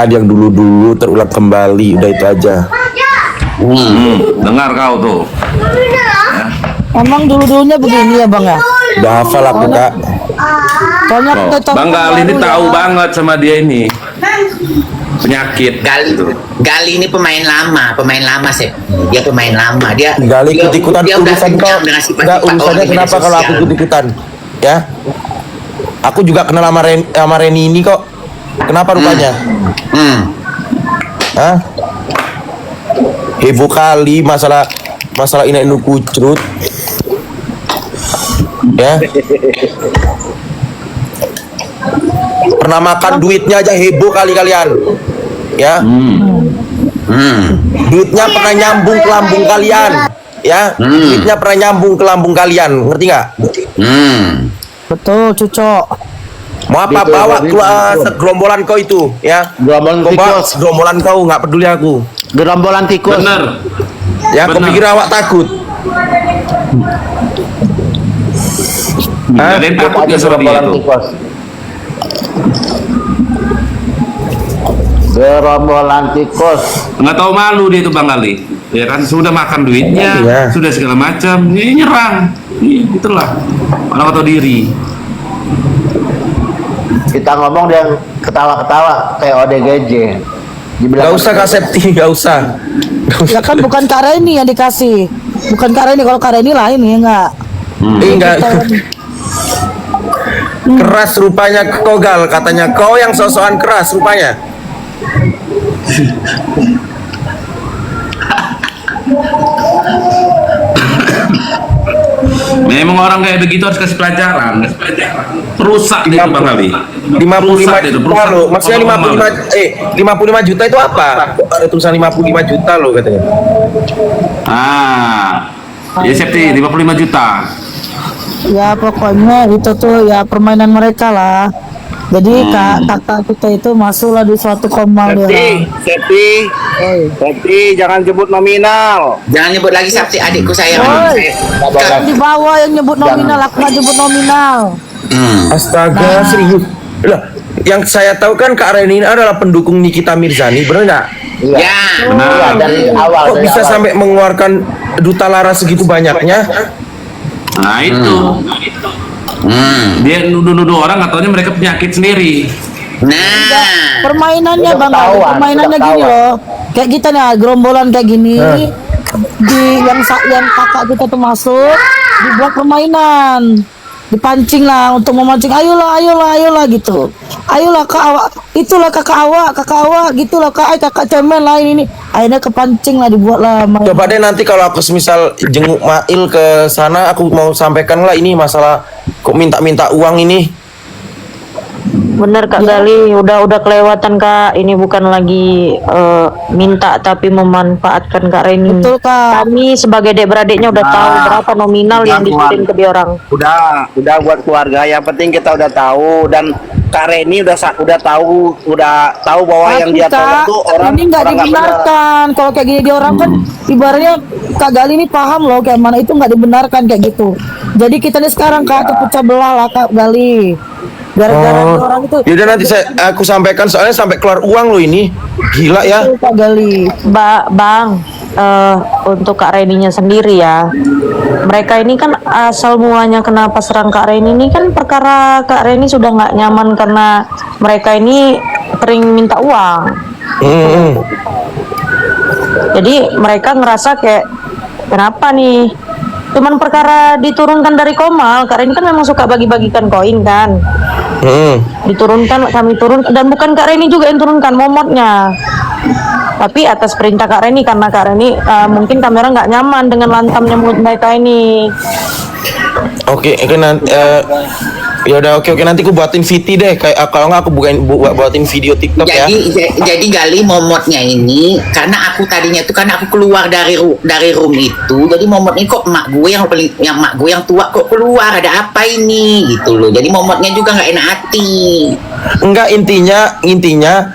yang dulu-dulu terulang kembali, udah itu aja. Dengar kau tuh. Emang dulu-dulunya begini ya Bang ya? Udah hafal aku Kak. Soalnya Oh, kita Bang Gali ini tahu banget sama dia ini penyakit. Gali ini pemain lama sih. Dia pemain lama. Dia Ikut-ikutan dia udah urusan kau. kenyang dengan sifat-sifat Enggak, orang urusannya di media kenapa kalau aku sosial. ikut-ikutan? Ya. Aku juga kenal sama Reni ini kok. Kenapa rupanya? Hah? Heboh kali masalah ini Inu Kucrut. Ya. Pernah makan duitnya aja heboh kali kalian. Ya. Duitnya pernah nyambung ke lambung kalian. Ya. Duitnya pernah nyambung ke lambung kalian. Ngerti nggak? betul cucok. Mau apa Betul, bawa betul, keluar betul. segerombolan kau itu, ya? Gerombolan Kau bawa tikus. segerombolan kau, nggak peduli aku. Gerombolan tikus. Bener. Ya, kau Benar. pikir awak takut? Ada yang takut Aja nggak sama dia gerombolan tuh? tikus. Gerombolan tikus. Nggak tahu malu dia tuh Bang Gali. Ya kan sudah makan duitnya, Iya. sudah segala macam, ini nyerang. Itulah orang tahu diri. Kita ngomong dia ketawa-ketawa kayak ODGJ. Gak usah Kak Septi, gak usah. Ya kan bukan Kak Reni yang dikasih. Bukan Kak Reni, kalau Kak Reni lain ya enggak. Enggak. Keras rupanya kau Gal, katanya kau yang sosokan keras rupanya. Memang orang kayak begitu harus kasih pelajaran. Perusak dia tuh Bang Gali. 55 dia tuh, juta loh. Maksudnya Orang 55 juta itu apa? Ada tulisan 55 juta loh katanya. Ya Septi 55 juta. Ya pokoknya itu tuh ya permainan mereka lah. Jadi kakak kita itu masuklah di suatu komal dia. Septi, jangan sebut nominal. Jangan nyebut lagi Sabti adikku sayang. Woi, kan di bawah yang nyebut nominal, aku nggak nyebut nominal. Astaga, serius. Lah, yang saya tahu kan Kak Reni ini adalah pendukung Nikita Mirzani, benar nggak? Iya. Ya. Iya, dari awal. Kok dari bisa awal. sampai mengeluarkan duta lara segitu banyaknya? Nah itu. Dia nuduh-nuduh orang katanya mereka penyakit sendiri. Nah. Permainannya Udah Bang, ketahuan, permainannya udah gini ketahuan. loh. Kayak kita nih gerombolan kayak gini. Di yang kakak kita tuh masuk dibuat permainan. Dipancing lah untuk memancing, ayolah gitu. Ayolah kak awak, itulah kakak awak gitulah kakak cemen lain ini. Akhirnya kepancing lah, dibuat lah main. Coba deh nanti kalau aku semisal jenguk Mail ke sana, aku mau sampaikan lah ini masalah kok minta uang ini. Bener Kak Gali, udah kelewatan Kak. Ini bukan lagi minta tapi memanfaatkan Kak Reni. Betul Kak. Kami sebagai dek-beradiknya udah tahu berapa nominal yang dikirim ke dia orang. Udah buat keluarga. Yang penting kita udah tahu dan Kak Reni udah tahu bahwa yang dia tolong tuh orang ini nggak orang nggak benar. dibenarkan. Kalau kayak gini dia orang kan ibaratnya Kak Gali ini paham loh kayak mana itu nggak dibenarkan kayak gitu. Jadi kita nih sekarang Kak terpecah belah lah Kak Gali. Gara-gara dia orang itu. Yaudah nanti aku sampaikan soalnya sampai keluar uang loh ini. Gila ya. Betul, Kak Gali. Bang, untuk Kak Reninya sendiri ya. Mereka ini kan asal mulanya kenapa serang Kak Reni ini kan perkara Kak Reni sudah nggak nyaman karena mereka ini sering minta uang. Jadi mereka ngerasa kayak kenapa nih? Cuman perkara diturunkan dari Komal. Kak Reni kan memang suka bagi-bagikan koin kan. Diturunkan, kami turun, dan bukan Kak Reni juga yang turunkan momotnya, tapi atas perintah Kak Reni karena Kak Reni mungkin kamera nggak nyaman dengan lantamnya mulut mereka ini. Oke, nanti ya udah oke nanti aku buatin VT deh kayak kalau nggak aku buatin video TikTok ya. Jadi Gali momotnya ini karena aku tadinya tuh karena aku keluar dari room itu, jadi momotnya kok mak gue yang tua kok keluar, ada apa ini gitu loh. Jadi momotnya juga nggak enak hati. Enggak, intinya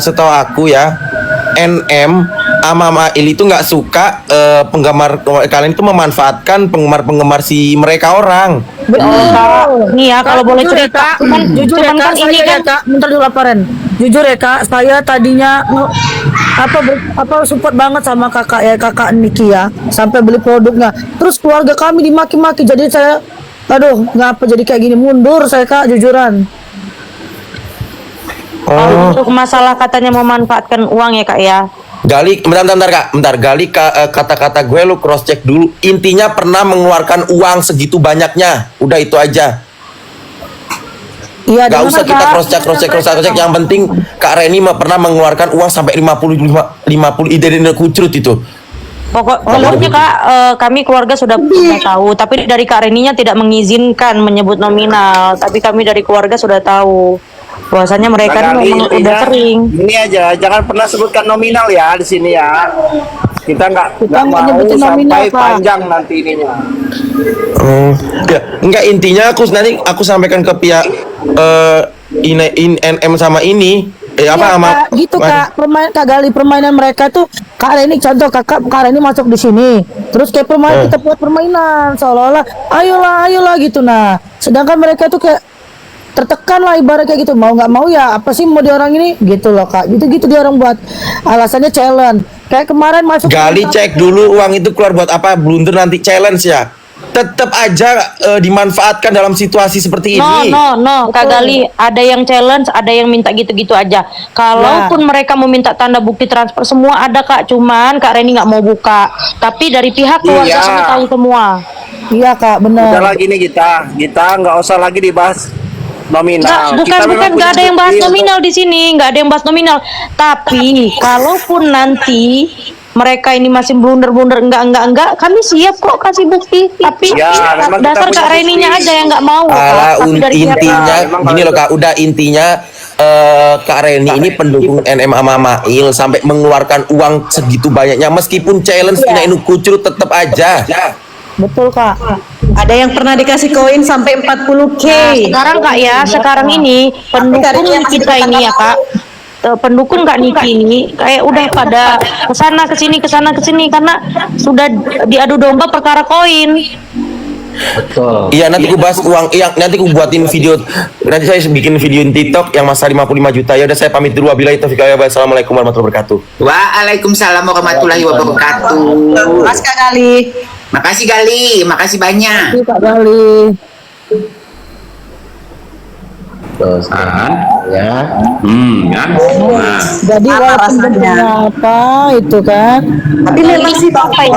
setahu aku ya NM Mail itu nggak suka penggemar kalian itu memanfaatkan penggemar si mereka orang. Kak, nih ya kalau boleh cerita, jujur ya cuman kak, kan ini saya ya kan kak, bentar dulu laporan. Jujur ya kak, saya tadinya support banget sama kakak ya, kakak Niki ya, sampai beli produknya. Terus keluarga kami dimaki-maki, jadi saya, aduh, ngapa jadi kayak gini, mundur saya kak, jujuran. untuk masalah katanya memanfaatkan uang ya kak ya. Gali, bentar kak, bentar. Gali kata-kata gue lu cross check dulu. Intinya pernah mengeluarkan uang segitu banyaknya. Udah itu aja. Iya, Gak di usah mana, kita Kak? cross check. Yang penting Kak Reni pernah mengeluarkan uang sampai 50 ide kucrut itu. Pokoknya kak, kami keluarga sudah tahu, tapi dari Kak Reninya tidak mengizinkan menyebut nominal, tapi kami dari keluarga sudah tahu bahwasanya mereka Nah, ini memang intinya, udah sering. Ini aja, jangan pernah sebutkan nominal ya di sini ya. Kita nggak nggak mau nyebutin nominal, sampai Pak. panjang nanti ininya. Ya, enggak, intinya nanti aku sampaikan ke pihak NM sama ini. Iya, Kak, gitu kak, Kak Gali, permainan mereka tuh Kak Reni, contoh Kak Reni masuk di sini, terus kayak kita buat permainan seolah-olah ayolah gitu. Nah, sedangkan mereka tuh kayak tertekan lah ibarat kayak gitu, mau nggak mau ya apa sih mau di orang ini gitu loh kak, gitu dia orang buat alasannya challenge. Kayak kemarin masuk Gali cek dulu uang itu keluar buat apa, blunder nanti challenge ya. Tetap aja dimanfaatkan dalam situasi seperti ini. No, Kak Gali, ada yang challenge, ada yang minta gitu-gitu aja. Kalaupun mereka meminta tanda bukti transfer semua ada kak, cuman Kak Reni nggak mau buka. Tapi dari pihak keluarga Iya. kami tahu semua. Iya kak, benar. Udah lagi nih kita nggak usah lagi dibahas nominal. Bukan nggak ada yang bahas nominal di sini, nggak ada yang bahas nominal. Tapi kalaupun nanti mereka ini masih blunder enggak, kami siap kok kasih bukti. Tapi Ya, memang kita dasar punya Kak Reninya bukti. aja yang nggak mau. Kak. Tapi dari pihak Intinya Memang gini kalau loh kak, udah intinya Kak Reni ini pendukung NM sama Mail sampai mengeluarkan uang segitu banyaknya meskipun challenge tidak kucrut tetap aja. Betul kak. Ada yang pernah dikasih koin sampai 40K. Nah, sekarang kak ya, sekarang ini pendukung kita ini ya kak, pendukung Kak Niki ini kayak udah pada kesana kesini karena sudah diadu domba perkara koin. Betul. Iya, nanti aku bahas uang. Iya, nanti aku buatin video. Nanti saya bikin video di TikTok yang masa 55 juta. Ya udah, saya pamit dulu. Wabillahi taufiq wal hidayah. Assalamualaikum warahmatullahi wabarakatuh. Waalaikumsalam warahmatullahi wabarakatuh. Mas Kak Gali. Makasih Gali, makasih banyak. Kak Gali. Terus ya. Kan? Nah, Jadi Apa walaupun rasanya? bentuknya apa itu kan, Tapi memang sih Bang Fly.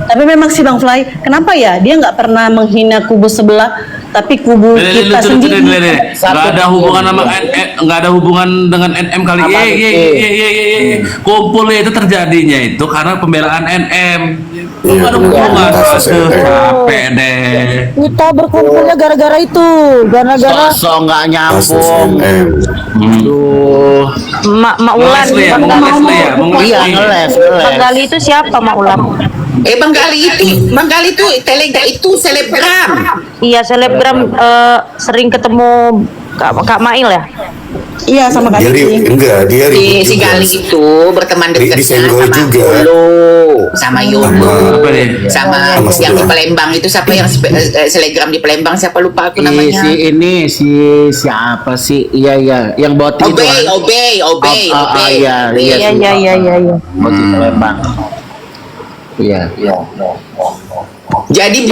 Tapi memang sih Bang Fly, kenapa ya dia nggak pernah menghina kubu sebelah, tapi kubu kita sendiri. nggak ada hubungan sama nggak ada hubungan dengan NM kali. Kumpul itu terjadinya itu karena pembelaan NM. Itu ada hubungan. Aduh, capek deh. kita berkumpulnya gara-gara itu, gara-gara Sosok nggak nyambung. Aduh. Mak Ulan, Ngeles lu ya, Bang ngeles lu ya, Iya, ngeles. Bang Gali itu siapa Mak Ulan? Bang Gali itu telegram itu selebgram. Iya selebgram, sering ketemu Kak Mail ya. Iya sama Kak Gali. Dia ribut Si juga. Gali itu berteman dekatnya Disenggol sama juga. sama Yolo, Apa deh? sama Sama yang di sebelah. Palembang itu siapa yang selebgram di Palembang, siapa lupa aku Si namanya. si siapa sih? Iya, yang boti itu. Obey. Iya. Iya. Boti Palembang. Iya. Jadi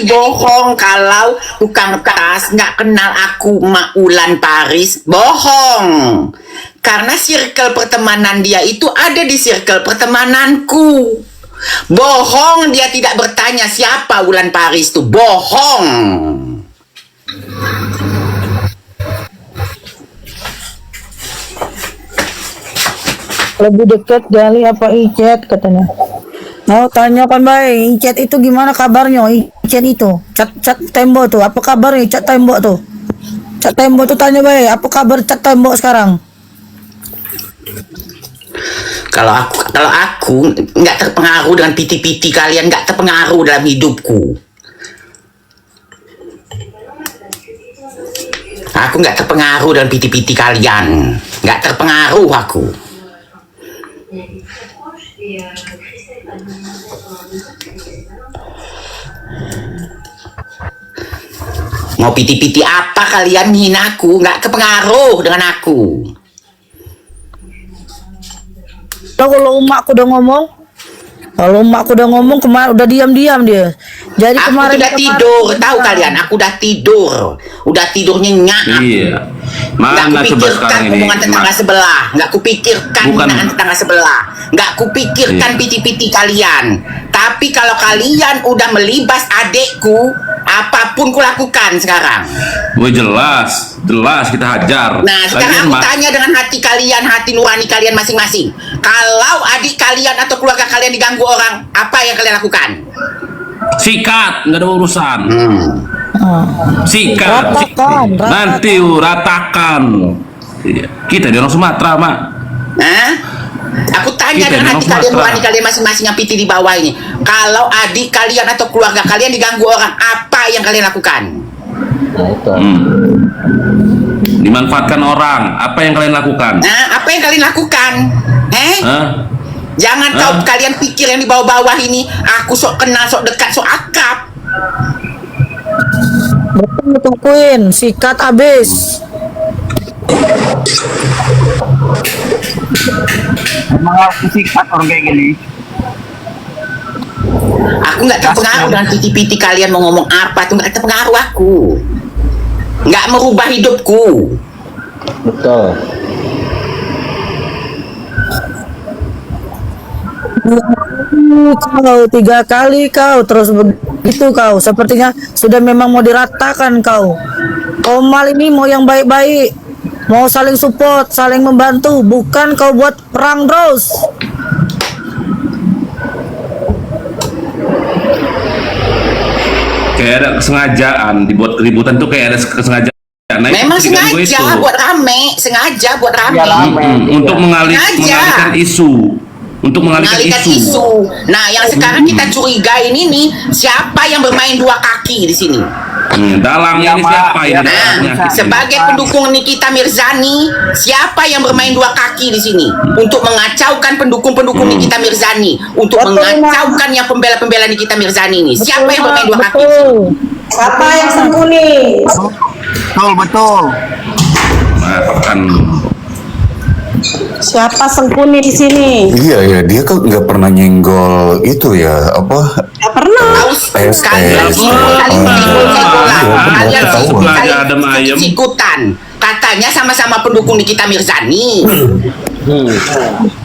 bohong kalau tukang tas nggak kenal aku Mak Ulan Paris, bohong. Karena circle pertemanan dia itu ada di circle pertemananku. Bohong, dia tidak bertanya siapa Ulan Paris itu, bohong. lebih dekat Gali apa Icet katanya. Mau tanya kan baik, Icet itu gimana kabarnya? Icet itu, cat tembok tuh, apa kabarnya cat tembok tuh? Cat tembok tuh tanya baik, apa kabar cat tembok sekarang? Kalau aku nggak terpengaruh dengan piti-piti kalian, nggak terpengaruh dalam hidupku. Aku nggak terpengaruh dengan piti-piti kalian, nggak terpengaruh aku. Mau piti-piti apa kalian hina aku? Nggak kepengaruh dengan aku. Kalau emakku udah ngomong kemarin udah diam-diam dia. Jadi Aku kemarin udah tidur, tahu kalian? Aku udah tidur nyenyak. Iya. Nggak Mana coba sekarang kupikirkan ini? hubungan tetangga sebelah, nggak kupikirkan Bukan. hinaan tetangga sebelah, nggak kupikirkan Iya. piti-piti kalian. Tapi kalau kalian udah melibas adekku, apapun kulakukan sekarang. Gue jelas kita hajar. Nah, sekarang aku tanya dengan hati kalian, hati nurani kalian masing-masing. Kalau adik kalian atau keluarga kalian diganggu orang, apa yang kalian lakukan? Sikat, nggak ada urusan. Sikat. Ratakan. Nanti ratakan. Iya. Kita di orang Sumatera, Mak. Hah? Aku tanya Kita dengan memang hati kalian, Sumatera. nurani kalian masing-masing yang piti di bawah ini. Kalau adik kalian atau keluarga kalian diganggu orang, apa yang kalian lakukan? Nah, itu. Dimanfaatkan orang, apa yang kalian lakukan? Nah, apa yang kalian lakukan? Hah? Jangan kau kalian pikir yang di bawah-bawah ini, aku sok kenal, sok dekat, sok akrab. Betul tuh Queen, sikat abis. Emang harus disikat orang kayak gini. Aku nggak terpengaruh dengan piti-piti kalian mau ngomong apa tuh, nggak terpengaruh aku. Nggak merubah hidupku. Betul. Kau 3 kali kau terus begitu kau. Sepertinya sudah memang mau diratakan kau. Komal ini mau yang baik-baik, mau saling support, saling membantu, bukan kau buat perang terus. Kayak ada kesengajaan dibuat keributan tuh, kayak ada kesengajaan. Nah, itu Memang diganggu sengaja itu. buat rame, sengaja buat rame. Ya, rame. Untuk Sengaja. mengalihkan isu. Untuk mengalihkan Mengalihkan isu. isu. Nah, yang sekarang kita curigai ini nih, siapa yang bermain 2 kaki di sini? Dalam Ya, ini Mak. siapa ini? Ya, dalamnya? Sebagai pendukung Nikita Mirzani, siapa yang bermain 2 kaki di sini untuk mengacaukan pendukung-pendukung Nikita Mirzani, untuk Betul, mengacaukan yang pembela-pembela Nikita Mirzani ini? Siapa yang bermain 2 kaki? Betul. Apa yang sembunyi? Betul. Makan. Siapa sembunyi di sini? Iya ya, dia kan nggak pernah nyenggol itu ya, apa? Gak pernah. Kalian Saling Sebelah aja adem ayem. sikut-sikutan. Katanya sama-sama pendukung Nikita Mirzani.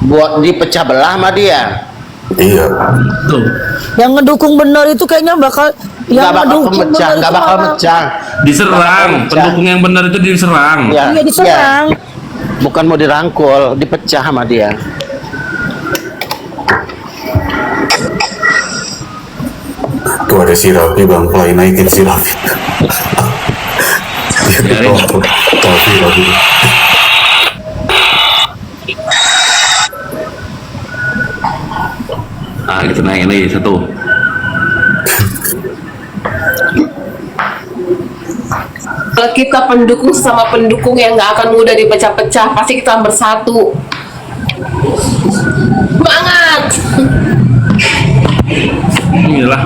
Buat dipecah belah sama dia. Iya. Tuh. Yang ngedukung benar itu kayaknya bakal Nggak bakal pecah, benar nggak itu bakal malah- pecah. Diserang, pendukung yang benar itu diserang. Ya, Iya diserang. ya. Bukan mau dirangkul, dipecah sama dia. Tuh ada sirapnya Bang Play, naikin sirapnya. Dia Biarin. tahu sirap itu. Ah, gitu naik lagi satu. Kalau kita pendukung sama pendukung yang nggak akan mudah dipecah-pecah, pasti kita bersatu. Semangat! Inilah.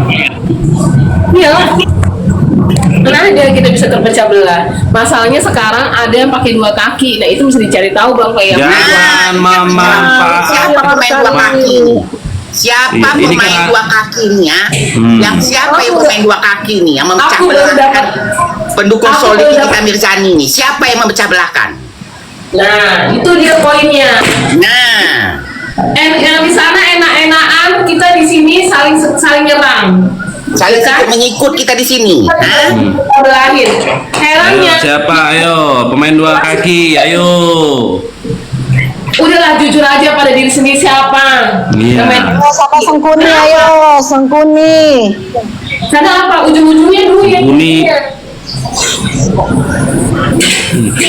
Iyalah. Karena dia kita bisa terpecah belah. Masalahnya sekarang ada yang pakai 2 kaki. Nah itu mesti dicari tahu Bang Play yang Jangan memanfaatkan. Siapa bermain 2 kaki? Siapa Iya, ini bermain kan- 2 kaki nih ya? Yang siapa yang bermain 2 kaki nih? Yang memecah Aku baru belahkan dapat. pendukung Aku solid baru Nikita dapat. Mirzani nih. Siapa yang memecah belahkan? Nah, itu dia poinnya. Nah, Yang di sana enak-enakan, kita di sini saling nyerang. saling Kan? mengikut kita di sini. Hah? Kita belahin. Herannya, Ayo, siapa? Ayo, pemain 2 kaki. Ayo. udahlah jujur aja pada diri sendiri siapa. Iya. Siapa sengkuni? Ayo, sengkuni. Karena apa? Ujung-ujungnya duit. Uni.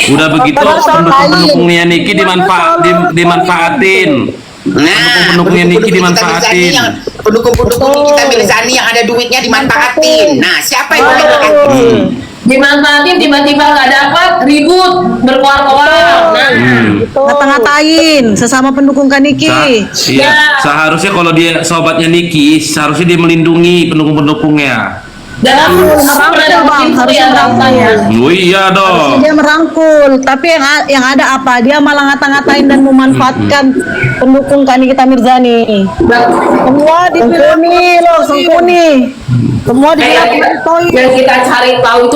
Udah begitu pendukung-pendukungnya Niki dimanfaatin. Nah, Pendukung-pendukungnya Niki pendukung-pendukung Nikita dimanfaatin. Mirzani yang pendukung-pendukung Nikita Mirzani yang ada duitnya dimanfaatin. Nah, siapa yang bermain 2 kaki? Dimanfaatin tiba-tiba nggak dapat ribut berkoar-koar. Nah, ngata-ngatain sesama pendukung Kaniki. Iya, seharusnya kalau dia sobatnya Niki, seharusnya dia melindungi pendukung-pendukungnya. Dan aku Merangkul, Bang, harusnya merangkul. Oh iya dong. Dia merangkul, tapi yang ada apa? Dia malah ngata-ngatain dan memanfaatkan pendukung Nikita Mirzani. Semua dipilih loh, Sengkuni. Semua yang kita cari tahu itu